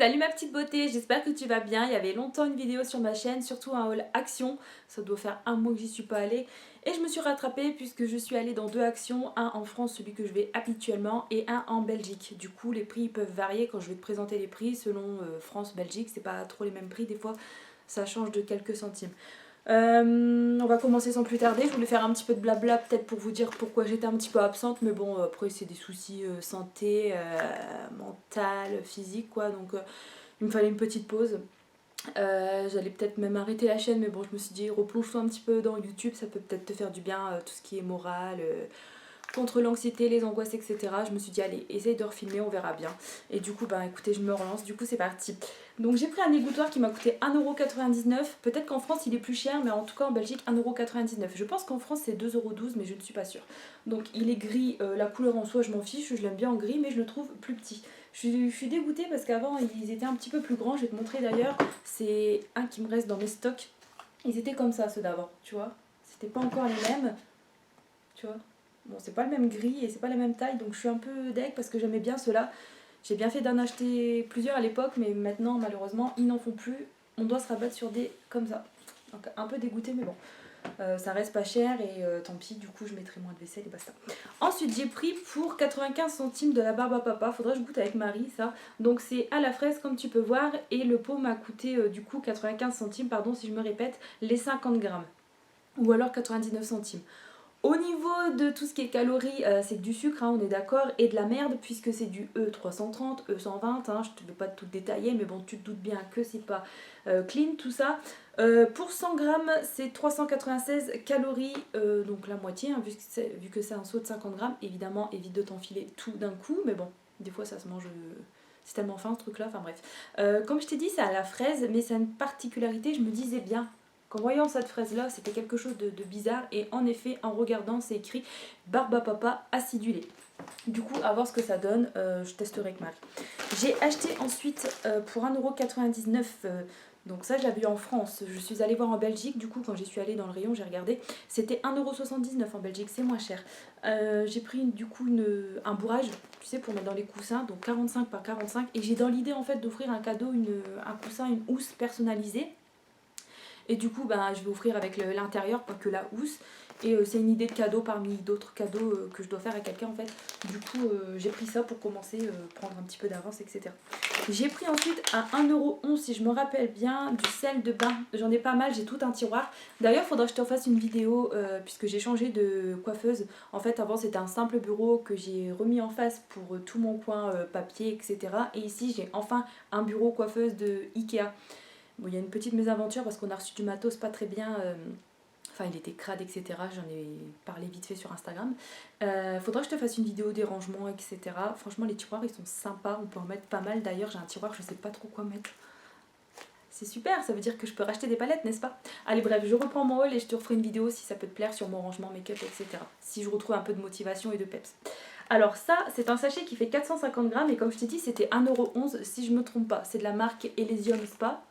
Salut ma petite beauté, j'espère que tu vas bien. Il y avait longtemps une vidéo sur ma chaîne, surtout un haul action. Ça doit faire un mois que j'y suis pas allée. Et je me suis rattrapée puisque je suis allée dans deux actions. Un en France, celui que je vais habituellement, et un en Belgique. Du coup, les prix peuvent varier quand je vais te présenter les prix selon France-Belgique. C'est pas trop les mêmes prix, des fois ça change de quelques centimes. On va commencer sans plus tarder. Je voulais faire un petit peu de blabla peut-être pour vous dire pourquoi j'étais un petit peu absente, mais bon après c'est des soucis santé, mentale, physique quoi, donc il me fallait une petite pause. J'allais peut-être même arrêter la chaîne, mais bon je me suis dit replonge-toi un petit peu dans YouTube, ça peut peut-être te faire du bien, tout ce qui est moral, contre l'anxiété, les angoisses, etc. Je me suis dit allez, essaye de refilmer, on verra bien. Et du coup, bah écoutez, je me relance, du coup c'est parti. Donc j'ai pris un égouttoir qui m'a coûté 1,99€. Peut-être qu'en France il est plus cher, mais en tout cas en Belgique 1,99€. Je pense qu'en France c'est 2,12€, mais je ne suis pas sûre. Donc il est gris, la couleur en soi je m'en fiche, je l'aime bien en gris, mais je le trouve plus petit. Je suis dégoûtée parce qu'avant ils étaient un petit peu plus grands, je vais te montrer d'ailleurs. C'est un qui me reste dans mes stocks. Ils étaient comme ça ceux d'avant, tu vois. C'était pas encore les mêmes, tu vois. Bon, c'est pas le même gris et c'est pas la même taille, donc je suis un peu deg parce que j'aimais bien ceux-là. J'ai bien fait d'en acheter plusieurs à l'époque, mais maintenant, malheureusement, ils n'en font plus. On doit se rabattre sur des comme ça. Donc un peu dégoûté, mais bon. Ça reste pas cher et tant pis, du coup, je mettrai moins de vaisselle et basta. Ensuite, j'ai pris pour 95 centimes de la barbe à papa. Faudrait que je goûte avec Marie, ça. Donc c'est à la fraise, comme tu peux voir. Et le pot m'a coûté, du coup, 95 centimes, pardon si je me répète, les 50 grammes. Ou alors 99 centimes. Au niveau de tout ce qui est calories, c'est du sucre, hein, on est d'accord, et de la merde, puisque c'est du E330, E120, hein, je ne vais pas tout détailler, mais bon, tu te doutes bien que c'est pas clean tout ça. Pour 100 grammes, c'est 396 calories, donc la moitié, hein, vu que c'est un seau de 50 grammes. Évidemment, évite de t'enfiler tout d'un coup, mais bon, des fois ça se mange. C'est tellement fin ce truc là, enfin bref. Comme je t'ai dit, c'est à la fraise, mais c'est une particularité, je me disais bien. En voyant cette fraise là, c'était quelque chose de bizarre, et en effet, en regardant, c'est écrit barbe à papa acidulée. Du coup, à voir ce que ça donne, je testerai avec Marie. J'ai acheté ensuite pour 1,99€, donc ça je l'avais eu en France. Je suis allée voir en Belgique, du coup, quand j'y suis allée dans le rayon, j'ai regardé, c'était 1,79€ en Belgique, c'est moins cher. J'ai pris du coup un bourrage, tu sais, pour mettre dans les coussins, donc 45 par 45, et j'ai dans l'idée en fait d'offrir un cadeau, un coussin, une housse personnalisée. Et du coup, ben, je vais offrir avec l'intérieur, pas que la housse. Et c'est une idée de cadeau parmi d'autres cadeaux que je dois faire à quelqu'un en fait. Du coup, j'ai pris ça pour commencer, prendre un petit peu d'avance, etc. J'ai pris ensuite à 1,11€ si je me rappelle bien, du sel de bain. J'en ai pas mal, j'ai tout un tiroir. D'ailleurs, il faudra que je te fasse une vidéo puisque j'ai changé de coiffeuse. En fait, avant, c'était un simple bureau que j'ai remis en face pour tout mon coin papier, etc. Et ici, j'ai enfin un bureau coiffeuse de Ikea. Bon, il y a une petite mésaventure parce qu'on a reçu du matos pas très bien. Enfin, il était crade, etc. J'en ai parlé vite fait sur Instagram. Faudra que je te fasse une vidéo des rangements, etc. Franchement, les tiroirs, ils sont sympas. On peut en mettre pas mal. D'ailleurs, j'ai un tiroir, je sais pas trop quoi mettre. C'est super, ça veut dire que je peux racheter des palettes, n'est-ce pas? Allez, bref, je reprends mon haul et je te referai une vidéo si ça peut te plaire sur mon rangement make-up, etc. Si je retrouve un peu de motivation et de peps. Alors ça, c'est un sachet qui fait 450 grammes et comme je t'ai dit, c'était 1,11€ si je me trompe pas. C'est de la marque Elysium Spa.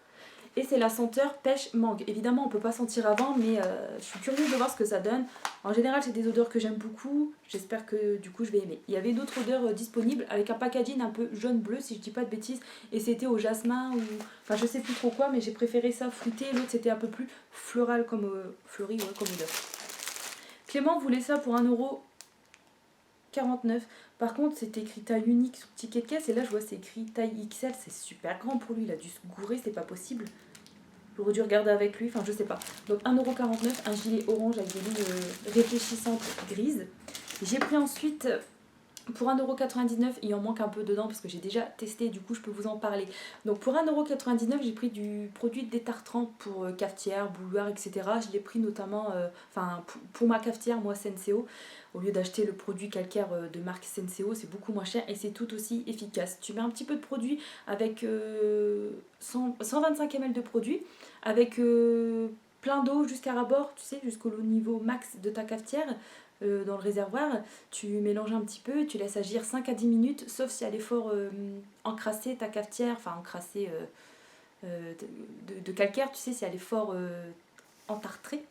Et c'est la senteur pêche mangue. Évidemment, on peut pas sentir avant, mais je suis curieuse de voir ce que ça donne. En général, c'est des odeurs que j'aime beaucoup. J'espère que du coup, je vais aimer. Il y avait d'autres odeurs disponibles avec un packaging un peu jaune-bleu, si je dis pas de bêtises. Et c'était au jasmin ou... Enfin, je sais plus trop quoi, mais j'ai préféré ça fruité. L'autre, c'était un peu plus floral comme... fleuri, ouais, comme odeur. Clément voulait ça pour 1,49€. Par contre, c'était écrit taille unique sur ticket de caisse. Et là, je vois c'est écrit taille XL. C'est super grand pour lui. Il a dû se gourer, c'est pas possible. J'aurais dû regarder avec lui, enfin je sais pas. Donc 1,49€, un gilet orange avec des lignes réfléchissantes grises. J'ai pris ensuite pour 1,99€, il en manque un peu dedans parce que j'ai déjà testé, du coup je peux vous en parler. Donc pour 1,99€, j'ai pris du produit détartrant pour cafetière, bouilloire, etc. Je l'ai pris notamment, pour ma cafetière, moi Senseo. Au lieu d'acheter le produit calcaire de marque Senseo, c'est beaucoup moins cher et c'est tout aussi efficace. Tu mets un petit peu de produit avec 125 ml de produit, avec plein d'eau jusqu'à ras-bord, tu sais, jusqu'au niveau max de ta cafetière. Dans le réservoir, tu mélanges un petit peu, tu laisses agir 5 à 10 minutes, sauf si elle est fort encrassée, ta cafetière, enfin encrassée de calcaire, tu sais, si elle est fort entartrée.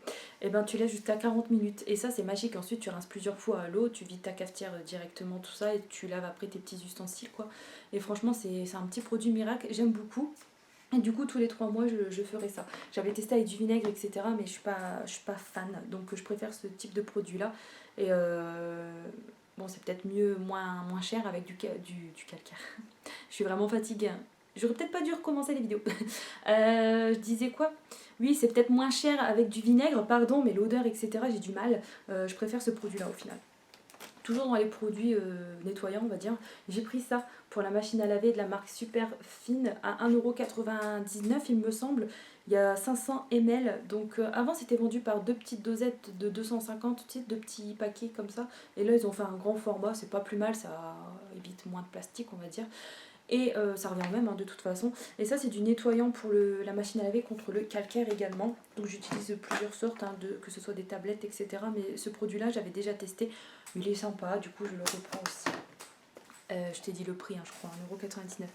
et ben tu laisses jusqu'à 40 minutes. Et ça c'est magique, ensuite tu rinces plusieurs fois à l'eau, tu vides ta cafetière directement, tout ça, et tu laves après tes petits ustensiles quoi. Et franchement c'est un petit produit miracle, j'aime beaucoup. Et du coup tous les 3 mois je ferai ça. J'avais testé avec du vinaigre etc, mais je suis pas fan, donc je préfère ce type de produit là. Et bon c'est peut-être mieux, moins cher avec du calcaire. Je suis vraiment fatiguée, hein. J'aurais peut-être pas dû recommencer les vidéos. Je disais quoi? Oui, c'est peut-être moins cher avec du vinaigre, pardon, mais l'odeur, etc., j'ai du mal. Je préfère ce produit-là au final. Toujours dans les produits nettoyants, on va dire. J'ai pris ça pour la machine à laver de la marque Super Fine à 1,99 € il me semble. Il y a 500 ml. Donc avant, c'était vendu par 2 petites dosettes de 250, tu sais, 2 petits paquets comme ça. Et là, ils ont fait un grand format. C'est pas plus mal, ça évite moins de plastique, on va dire. Et ça revient au même hein, de toute façon. Et ça c'est du nettoyant pour la machine à laver contre le calcaire également. Donc j'utilise plusieurs sortes, hein, que ce soit des tablettes etc. Mais ce produit là j'avais déjà testé. Il est sympa, du coup je le reprends aussi. Je t'ai dit le prix, hein, je crois, 1,99 €.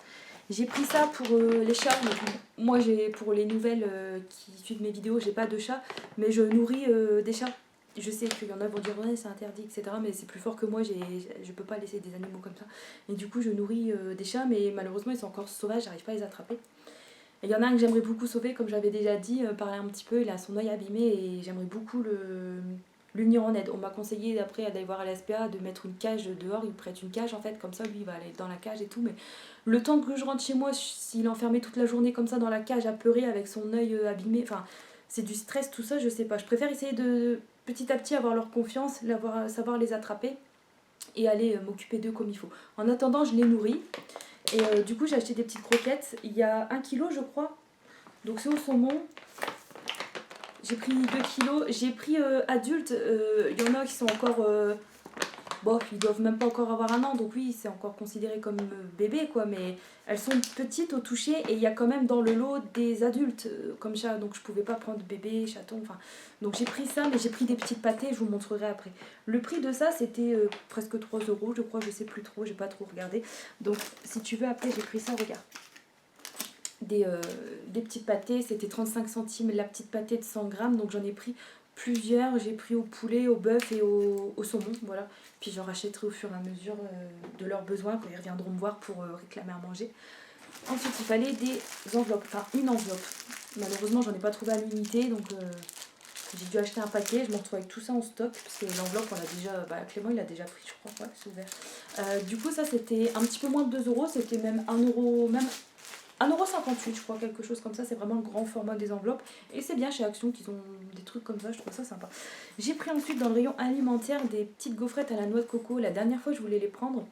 J'ai pris ça pour les chats. Donc, moi pour les nouvelles qui suivent mes vidéos, j'ai pas de chat. Mais je nourris des chats. Je sais qu'il y en a qui vont dire ouais c'est interdit etc, mais c'est plus fort que moi, je peux pas laisser des animaux comme ça. Et du coup je nourris des chats, mais malheureusement ils sont encore sauvages, j'arrive pas à les attraper. Et il y en a un que j'aimerais beaucoup sauver, comme j'avais déjà dit, parler un petit peu, il a son œil abîmé et j'aimerais beaucoup l'unir en aide. On m'a conseillé après d'aller voir à la SPA de mettre une cage dehors, il prête une cage en fait, comme ça lui il va aller dans la cage et tout, mais le temps que je rentre chez moi, s'il est enfermé toute la journée comme ça dans la cage à pleurer avec son œil abîmé, enfin c'est du stress tout ça, je sais pas. Je préfère essayer de petit à petit avoir leur confiance, savoir les attraper et aller m'occuper d'eux comme il faut. En attendant, je les nourris. Et du coup, j'ai acheté des petites croquettes. Il y a 1 kg, je crois. Donc c'est au saumon. J'ai pris 2 kilos. J'ai pris adultes. Il y en a qui sont encore... Bon, ils doivent même pas encore avoir 1 an, donc oui, c'est encore considéré comme bébé, quoi, mais elles sont petites au toucher et il y a quand même dans le lot des adultes comme chat, donc je pouvais pas prendre bébé, chaton, enfin. Donc j'ai pris ça, mais j'ai pris des petites pâtées, je vous montrerai après. Le prix de ça, c'était presque 3 €, je crois, je sais plus trop, j'ai pas trop regardé. Donc si tu veux, après, j'ai pris ça, regarde. Des petites pâtées, c'était 35 centimes la petite pâtée de 100 grammes, donc j'en ai pris plusieurs, j'ai pris au poulet, au bœuf et au saumon, voilà. Puis j'en rachèterai au fur et à mesure de leurs besoins quand ils reviendront me voir pour réclamer à manger. Ensuite il fallait des enveloppes, enfin une enveloppe. Malheureusement j'en ai pas trouvé à l'unité, donc j'ai dû acheter un paquet, je me retrouve avec tout ça en stock, parce que l'enveloppe on l'a déjà, Clément il a déjà pris je crois, ouais c'est ouvert. Du coup ça c'était un petit peu moins de 2 €, c'était même 1 €, même 1,58 € je crois, quelque chose comme ça, c'est vraiment le grand format des enveloppes. Et c'est bien chez Action qu'ils ont des trucs comme ça, je trouve ça sympa. J'ai pris ensuite dans le rayon alimentaire des petites gaufrettes à la noix de coco. La dernière fois je voulais les prendre,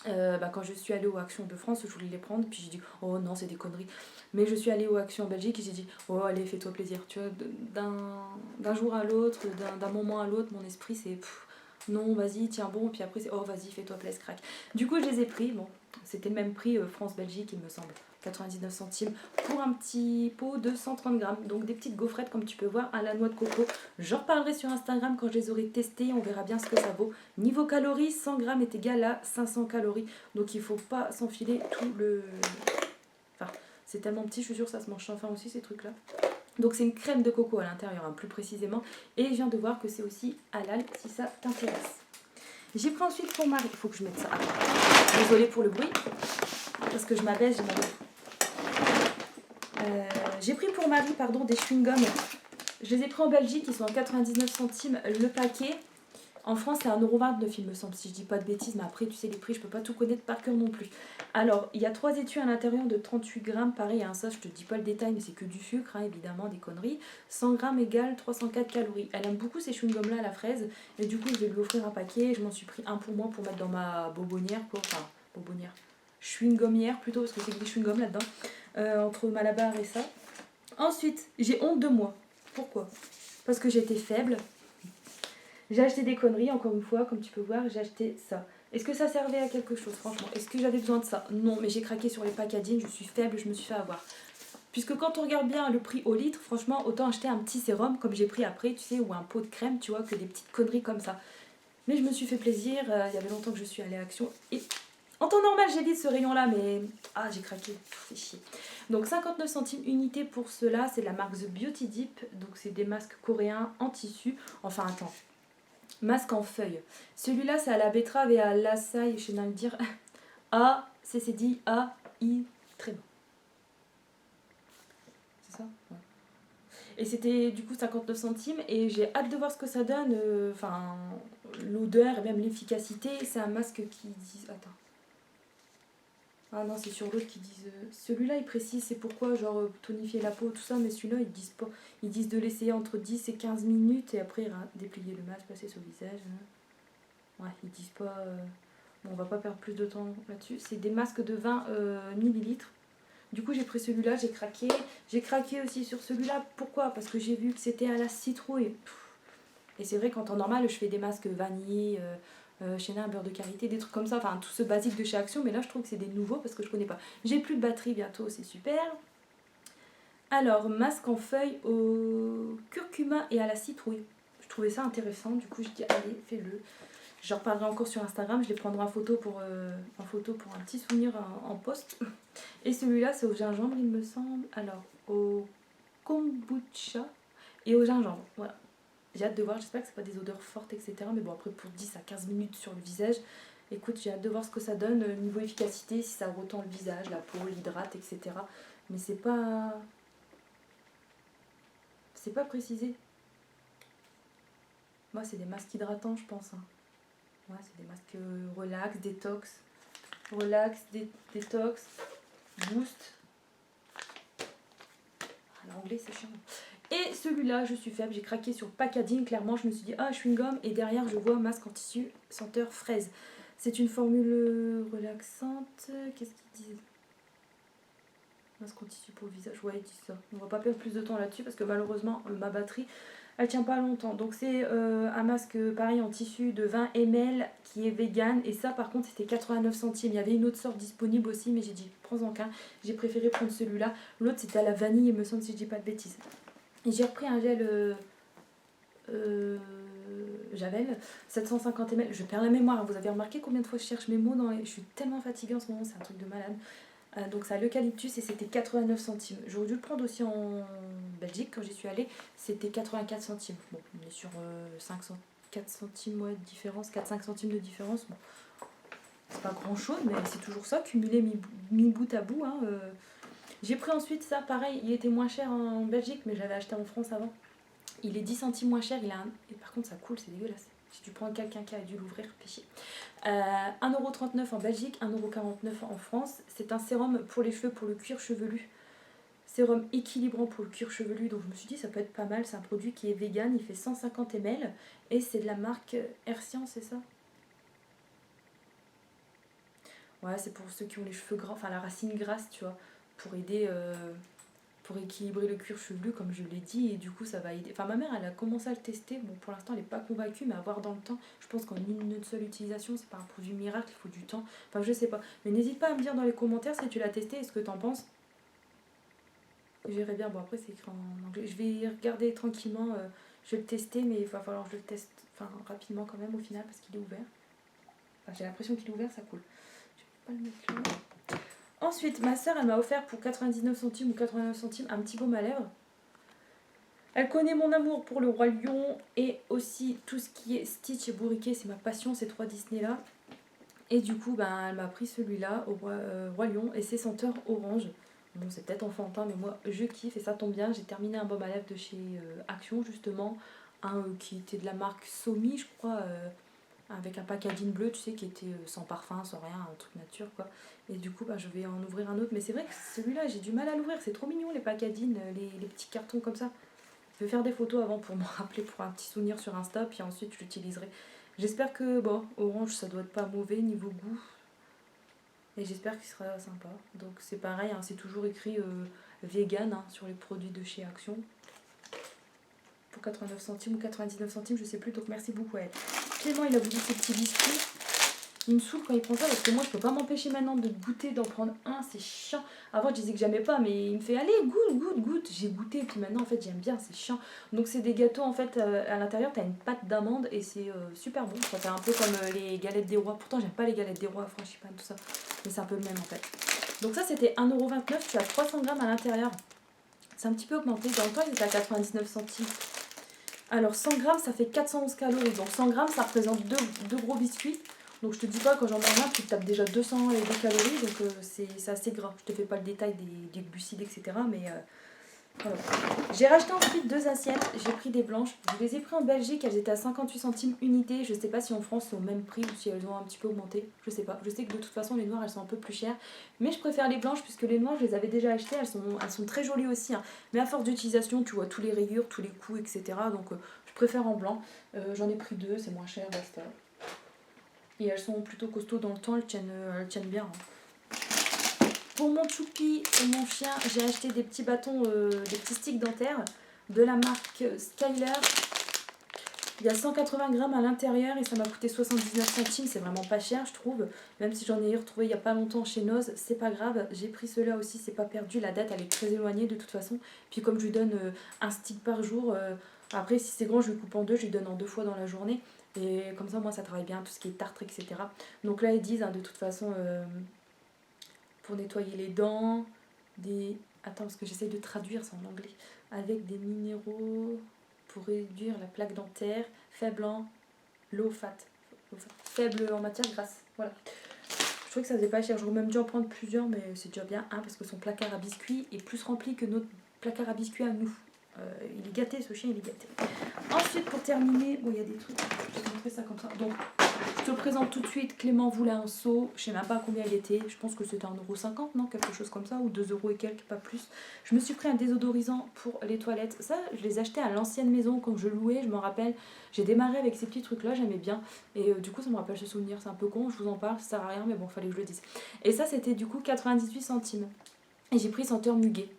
quand je suis allée aux Actions de France, je voulais les prendre, puis j'ai dit oh non c'est des conneries. Mais je suis allée aux Actions en Belgique et j'ai dit oh allez fais-toi plaisir. Tu vois, d'un jour à l'autre, d'un moment à l'autre, mon esprit c'est non vas-y tiens bon, puis après c'est oh vas-y fais-toi plaisir craque. Du coup je les ai pris, bon c'était le même prix France-Belgique il me semble. 99 centimes pour un petit pot de 130 grammes. Donc des petites gaufrettes comme tu peux voir à la noix de coco. J'en reparlerai sur Instagram quand je les aurai testées. On verra bien ce que ça vaut. Niveau calories, 100 grammes est égal à 500 calories. Donc il ne faut pas s'enfiler tout le... Enfin, c'est tellement petit, je suis sûre que ça se mange sans faim aussi ces trucs-là. Donc c'est une crème de coco à l'intérieur, hein, plus précisément. Et je viens de voir que c'est aussi halal si ça t'intéresse. J'ai pris ensuite pour Marie. Il faut que je mette ça. Désolée pour le bruit. Parce que je m'abaisse, j'ai mal. J'ai pris pour Marie des chewing-gums. Je les ai pris en Belgique, ils sont à 99 centimes le paquet. En France, c'est à 1,29 € il me semble, si je dis pas de bêtises, mais après, tu sais, les prix, je peux pas tout connaître par cœur non plus. Alors, il y a 3 étuis à l'intérieur de 38 grammes, pareil, hein, ça, je te dis pas le détail, mais c'est que du sucre, hein, évidemment, des conneries. 100 grammes égale 304 calories. Elle aime beaucoup ces chewing-gums-là à la fraise, et du coup, je vais lui offrir un paquet. Je m'en suis pris un pour moi pour mettre dans ma bonbonnière, quoi. Enfin, bonbonnière. Chewing-gommière plutôt, parce que c'est que des chewing-gums là-dedans, entre Malabar et ça. Ensuite, j'ai honte de moi. Pourquoi? Parce que j'étais faible. J'ai acheté des conneries, encore une fois, comme tu peux voir, j'ai acheté ça. Est-ce que ça servait à quelque chose, franchement? Est-ce que j'avais besoin de ça? Non, mais j'ai craqué sur les packaging, je suis faible, je me suis fait avoir. Puisque quand on regarde bien le prix au litre, franchement, autant acheter un petit sérum, comme j'ai pris après, tu sais, ou un pot de crème, tu vois, que des petites conneries comme ça. Mais je me suis fait plaisir, il y avait longtemps que je suis allée à Action, et En temps normal, j'évite ce rayon-là, mais... Ah, j'ai craqué, c'est chier. Donc 59 centimes unité pour cela, c'est de la marque The Beauty Dip. Donc c'est des masques coréens en tissu. Enfin, attends. Masque en feuille. Celui-là, c'est à la betterave et à l'açaï, je sais pas le dire. A, c'est dit A, I, très bon. C'est ça? Ouais. Et c'était du coup 59 centimes et j'ai hâte de voir ce que ça donne. Enfin, l'odeur et même l'efficacité. C'est un masque qui dit... Attends. Ah non, c'est sur l'autre qui disent... Celui-là, il précise c'est pourquoi, genre tonifier la peau, tout ça, mais celui-là, ils disent pas. Ils disent de l'essayer entre 10 et 15 minutes et après déplier le masque, passer sur le visage. Ouais, ils disent pas... Bon, on va pas perdre plus de temps là-dessus. C'est des masques de 20 millilitres. Du coup, j'ai pris celui-là, j'ai craqué. J'ai craqué aussi sur celui-là. Pourquoi? Parce que j'ai vu que c'était à la citrouille. Et c'est vrai qu'en temps normal, je fais des masques vanille, Chenin, beurre de karité, des trucs comme ça. Enfin, tout ce basique de chez Action. Mais là, je trouve que c'est des nouveaux parce que je connais pas. J'ai plus de batterie bientôt, c'est super. Alors, masque en feuille au curcuma et à la citrouille. Je trouvais ça intéressant. Du coup, je dis, allez, fais-le. J'en reparlerai encore sur Instagram, je les prendrai en photo pour un petit souvenir en post. Et celui-là, c'est au gingembre, il me semble. Alors, au kombucha et au gingembre. Voilà. J'ai hâte de voir, j'espère que c'est pas des odeurs fortes, etc. Mais bon, après, pour 10 à 15 minutes sur le visage, écoute, j'ai hâte de voir ce que ça donne niveau efficacité, si ça retend le visage, la peau, l'hydrate, etc. Mais c'est pas précisé. Moi, c'est des masques hydratants, je pense. Hein. Ouais, c'est des masques relax, détox. Relax, détox, boost. Ah, l'anglais, c'est chiant. Et celui-là, je suis faible, j'ai craqué sur packaging. Clairement, je me suis dit, ah, chewing-gum. Et derrière, je vois masque en tissu senteur fraise. C'est une formule relaxante. Qu'est-ce qu'ils disent? Masque en tissu pour le visage. Ouais, ils disent ça. On va pas perdre plus de temps là-dessus parce que malheureusement, ma batterie, elle tient pas longtemps. Donc c'est un masque pareil en tissu de 20 ml qui est vegan. Et ça par contre c'était 89 centimes. Il y avait une autre sorte disponible aussi mais j'ai dit prends-en qu'un. J'ai préféré prendre celui-là. L'autre c'était à la vanille il me semble si je dis pas de bêtises. Et j'ai repris un gel Javel 750 ml. Je perds la mémoire. Vous avez remarqué combien de fois je cherche mes mots dans les... Je suis tellement fatiguée en ce moment, c'est un truc de malade. Donc ça a l'eucalyptus et c'était 89 centimes. J'aurais dû le prendre aussi en Belgique quand j'y suis allée. C'était 84 centimes. Bon, on est sur 4 centimes de différence, 4-5 centimes de différence. Bon, c'est pas grand chose, mais c'est toujours ça, cumulé mis bout à bout. Hein, J'ai pris ensuite ça, pareil, il était moins cher en Belgique, mais j'avais acheté en France avant. Il est 10 centimes moins cher, et par contre ça coule, c'est dégueulasse. Si tu prends quelqu'un qui a dû l'ouvrir, péché. 1,39€ en Belgique, 1,49€ en France. C'est un sérum pour les cheveux, pour le cuir chevelu. Sérum équilibrant pour le cuir chevelu, donc je me suis dit ça peut être pas mal. C'est un produit qui est vegan, il fait 150 ml et c'est de la marque Aircian, c'est ça? Ouais, c'est pour ceux qui ont les cheveux gras, enfin la racine grasse, tu vois, pour aider... pour équilibrer le cuir chevelu comme je l'ai dit et du coup ça va aider. Enfin ma mère elle a commencé à le tester, bon pour l'instant elle n'est pas convaincue mais à voir dans le temps, je pense qu'en une seule utilisation c'est pas un produit miracle, il faut du temps, enfin je sais pas. Mais n'hésite pas à me dire dans les commentaires si tu l'as testé et ce que t'en penses. Je verrai bien, bon après c'est écrit en anglais, je vais regarder tranquillement, je vais le tester mais il va falloir que je le teste rapidement quand même au final parce qu'il est ouvert. Enfin j'ai l'impression qu'il est ouvert, ça coule. Je vais pas le mettre là. Ensuite, ma soeur, elle m'a offert pour 99 centimes ou 89 centimes un petit baume à lèvres. Elle connaît mon amour pour le Roi Lion et aussi tout ce qui est Stitch et bourriquet, c'est ma passion, ces 3 Disney-là. Et du coup, elle m'a pris celui-là, au Roi Lion, et c'est senteur orange. Bon, c'est peut-être enfantin, mais moi, je kiffe et ça tombe bien. J'ai terminé un baume à lèvres de chez Action, justement. Un qui était de la marque Somi, je crois, avec un packaging bleu, tu sais, qui était sans parfum, sans rien, un truc nature, quoi. Et du coup, je vais en ouvrir un autre. Mais c'est vrai que celui-là, j'ai du mal à l'ouvrir. C'est trop mignon, les packaging, les petits cartons comme ça. Je vais faire des photos avant pour me rappeler, pour un petit souvenir sur Insta, puis ensuite je l'utiliserai. J'espère que, orange, ça doit être pas mauvais niveau goût. Et j'espère qu'il sera sympa. Donc c'est pareil, hein, c'est toujours écrit vegan hein, sur les produits de chez Action. Pour 89 centimes ou 99 centimes, je sais plus. Donc merci beaucoup à elle. Clément, il a voulu ses petits biscuits. Il me saoule quand il prend ça parce que moi je peux pas m'empêcher maintenant de goûter, d'en prendre un, c'est chiant. Avant je disais que j'aimais pas, mais il me fait allez goûte. J'ai goûté et puis maintenant en fait j'aime bien, c'est chiant. Donc c'est des gâteaux en fait à l'intérieur t'as une pâte d'amande et c'est super bon. Ça fait un peu comme les galettes des rois. Pourtant j'aime pas les galettes des rois, franchement tout ça. Mais c'est un peu le même en fait. Donc ça c'était 1,29€, tu as 300 grammes à l'intérieur. C'est un petit peu augmenté, dans le temps il était à 99 centimes. Alors 100 grammes ça fait 411 calories, donc 100 grammes ça représente deux gros biscuits. Donc je te dis pas, quand j'en mange un, tu tapes déjà 200 et des calories, donc c'est assez gras. Je te fais pas le détail des glucides, etc. Mais voilà. J'ai racheté ensuite 2 assiettes, j'ai pris des blanches. Je les ai pris en Belgique, elles étaient à 58 centimes unité. Je sais pas si en France c'est au même prix ou si elles ont un petit peu augmenté. Je sais pas. Je sais que de toute façon les noires elles sont un peu plus chères. Mais je préfère les blanches puisque les noires je les avais déjà achetées. Elles sont très jolies aussi. Hein. Mais à force d'utilisation, tu vois tous les rayures, tous les coups, etc. Donc je préfère en blanc. J'en ai pris 2, c'est moins cher, basta. Et elles sont plutôt costauds dans le temps, elles tiennent bien. Hein. Pour mon choupi et mon chien, j'ai acheté des petits bâtons, des petits sticks dentaires de la marque Skyler. Il y a 180 grammes à l'intérieur et ça m'a coûté 79 centimes. C'est vraiment pas cher, je trouve. Même si j'en ai retrouvé il y a pas longtemps chez Noz, c'est pas grave. J'ai pris ceux-là aussi, c'est pas perdu. La date, elle est très éloignée de toute façon. Puis comme je lui donne un stick par jour, après si c'est grand, je lui coupe en deux, je lui donne en 2 fois dans la journée. Et comme ça, moi, ça travaille bien, tout ce qui est tartre, etc. Donc là, ils disent, hein, de toute façon, pour nettoyer les dents, Attends, parce que j'essaie de traduire, c'est en anglais. Avec des minéraux pour réduire la plaque dentaire, faible en low fat. Faible en matière grasse. Voilà. Je trouvais que ça faisait pas cher. J'aurais même dû en prendre plusieurs, mais c'est déjà bien. Parce que son placard à biscuits est plus rempli que notre placard à biscuits à nous. Il est gâté, ce chien, il est gâté. Ensuite, pour terminer, bon, il y a des trucs, je vais te montrer ça comme ça. Donc, je te le présente tout de suite. Clément voulait un seau, je sais même pas combien il était. Je pense que c'était 1,50€, non, quelque chose comme ça, ou 2€ et quelques, pas plus. Je me suis pris un désodorisant pour les toilettes. Ça, je les achetais à l'ancienne maison quand je louais, je me rappelle. J'ai démarré avec ces petits trucs-là, j'aimais bien. Et du coup, ça me rappelle ce souvenir. C'est un peu con, je vous en parle, ça sert à rien, mais bon, fallait que je le dise. Et ça, c'était du coup 98 centimes. Et j'ai pris senteur muguet.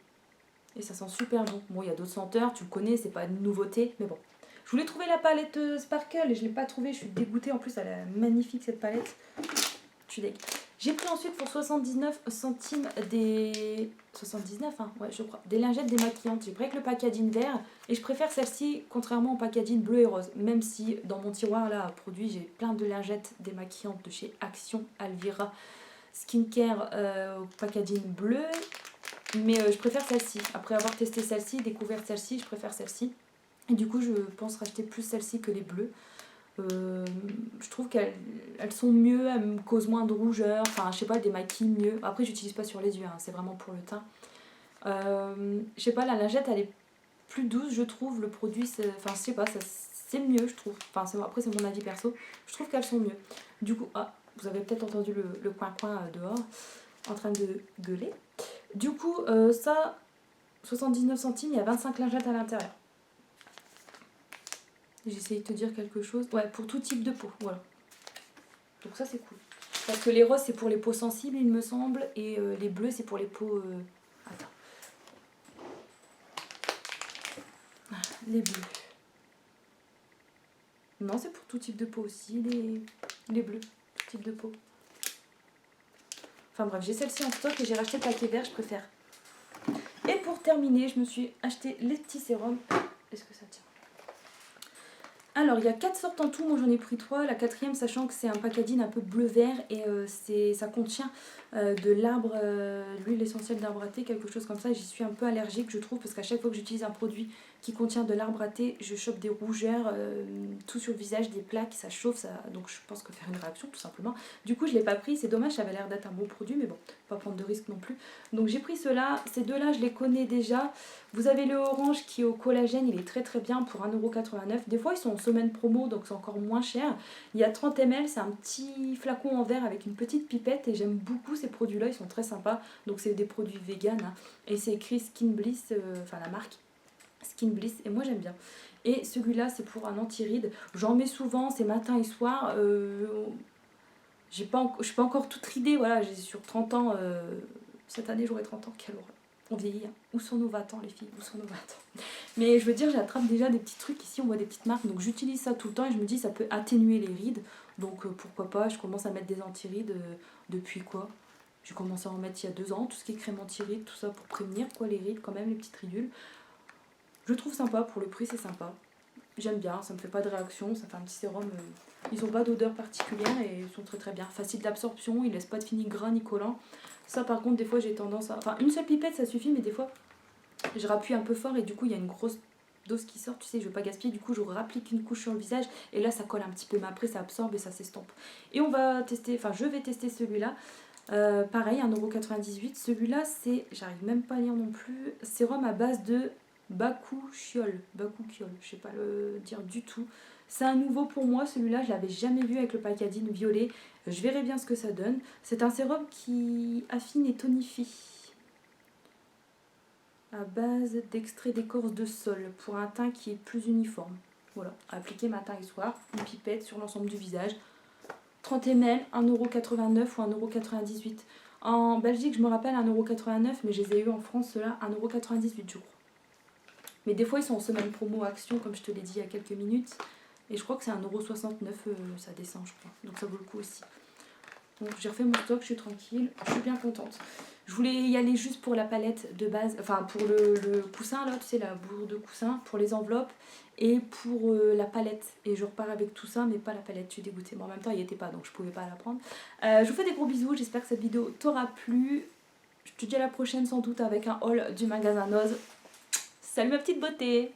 Et ça sent super bon. Bon, il y a d'autres senteurs, tu le connais, c'est pas une nouveauté, mais bon. Je voulais trouver la palette Sparkle et je l'ai pas trouvée. Je suis dégoûtée. En plus, elle est magnifique cette palette. Je suis dégoûtée. J'ai pris ensuite pour 79 centimes des... 79, hein, ouais, je crois. Des lingettes démaquillantes. J'ai pris avec le packaging vert et je préfère celle-ci contrairement au packaging bleu et rose. Même si dans mon tiroir là, à produit, j'ai plein de lingettes démaquillantes de chez Action, Alvira, Skincare au packaging bleu. Mais je préfère celle-ci. Après avoir testé celle-ci, découvert celle-ci, je préfère celle-ci. Et du coup, je pense racheter plus celle-ci que les bleues. Je trouve qu'elles sont mieux, elles me causent moins de rougeur. Enfin, je sais pas, elles démaquillent mieux. Après, j'utilise pas sur les yeux, hein, c'est vraiment pour le teint. Je sais pas, la lingette, elle est plus douce, je trouve. Le produit, enfin, je sais pas, c'est mieux, je trouve. Enfin, après, c'est mon avis perso. Je trouve qu'elles sont mieux. Du coup, vous avez peut-être entendu le coin-coin dehors, en train de gueuler. Du coup, ça, 79 centimes, il y a 25 lingettes à l'intérieur. J'essaie de te dire quelque chose. Ouais, pour tout type de peau, voilà. Donc ça, c'est cool. Parce que les roses, c'est pour les peaux sensibles, il me semble. Et les bleus, c'est pour les peaux... Attends. Les bleus. Non, c'est pour tout type de peau aussi, les bleus. Tout type de peau. Enfin bref, j'ai celle-ci en stock et j'ai racheté le paquet vert, je préfère. Et pour terminer, je me suis acheté les petits sérums. Est-ce que ça tient ? Alors, il y a 4 sortes en tout, moi j'en ai pris 3. La 4e, sachant que c'est un packaging un peu bleu-vert et ça contient de l'arbre, l'huile essentielle d'arbre à thé, quelque chose comme ça. J'y suis un peu allergique, je trouve, parce qu'à chaque fois que j'utilise un produit qui contient de l'arbre à thé, je chope des rougeurs, tout sur le visage, des plaques, ça chauffe, donc je pense que faire une réaction tout simplement. Du coup, je ne l'ai pas pris, c'est dommage, ça avait l'air d'être un bon produit, mais bon, pas prendre de risques non plus. Donc j'ai pris ceux-là, ces deux-là, je les connais déjà. Vous avez le orange qui est au collagène, il est très très bien pour 1,89€. Des fois ils sont en semaine promo donc c'est encore moins cher. Il y a 30 ml, c'est un petit flacon en verre avec une petite pipette et j'aime beaucoup ces produits là, ils sont très sympas. Donc c'est des produits vegan hein. Et c'est écrit Skin Bliss, enfin la marque Skin Bliss et moi j'aime bien. Et celui-là c'est pour un anti-rides, j'en mets souvent, c'est matin et soir. Je suis pas encore toute ridée, voilà, j'ai sur 30 ans, cette année j'aurai 30 ans, quelle horreur. On vieillit, hein. Où sont nos 20 ans les filles? Où sont nos 20 ans? Mais je veux dire, j'attrape déjà des petits trucs ici, on voit des petites marques, donc j'utilise ça tout le temps et je me dis ça peut atténuer les rides. Donc pourquoi pas, je commence à mettre des anti-rides depuis quoi? J'ai commencé à en mettre il y a 2 ans, tout ce qui est crème anti-rides, tout ça pour prévenir quoi les rides quand même, les petites ridules. Je trouve sympa, pour le prix c'est sympa. J'aime bien, ça me fait pas de réaction, ça fait un petit sérum. Ils ont pas d'odeur particulière et ils sont très très bien. Facile d'absorption, ils laissent pas de fini gras ni collant. Ça par contre des fois j'ai tendance à... Enfin une seule pipette ça suffit mais des fois je rappuie un peu fort et du coup il y a une grosse dose qui sort, tu sais, je veux pas gaspiller, du coup je rapplique une couche sur le visage et là ça colle un petit peu, mais après ça absorbe et ça s'estompe. Et on va tester, enfin je vais tester celui-là. Pareil, 1,98€. Celui-là c'est, j'arrive même pas à lire non plus, sérum à base de bakuchiol, je sais pas le dire du tout. C'est un nouveau pour moi, celui-là je l'avais jamais vu avec le packaging violet. Je verrai bien ce que ça donne. C'est un sérum qui affine et tonifie à base d'extrait d'écorce de sol pour un teint qui est plus uniforme. Voilà, appliquer matin et soir, une pipette sur l'ensemble du visage. 30 ml, 1,89€ ou 1,98€. En Belgique, je me rappelle 1,89€, mais je les ai eu en France, ceux-là, 1,98€ je crois. Mais des fois, ils sont en semaine promo action, comme je te l'ai dit il y a quelques minutes. Et je crois que c'est 1,69€, ça descend, je crois. Donc ça vaut le coup aussi. Donc j'ai refait mon stock, je suis tranquille, je suis bien contente. Je voulais y aller juste pour la palette de base, enfin pour le coussin là, tu sais, la bourre de coussin, pour les enveloppes et pour la palette. Et je repars avec tout ça, mais pas la palette, je suis dégoûtée. Mais en même temps, il n'y était pas, donc je pouvais pas la prendre. Je vous fais des gros bisous, j'espère que cette vidéo t'aura plu. Je te dis à la prochaine sans doute avec un haul du magasin Noz. Salut ma petite beauté!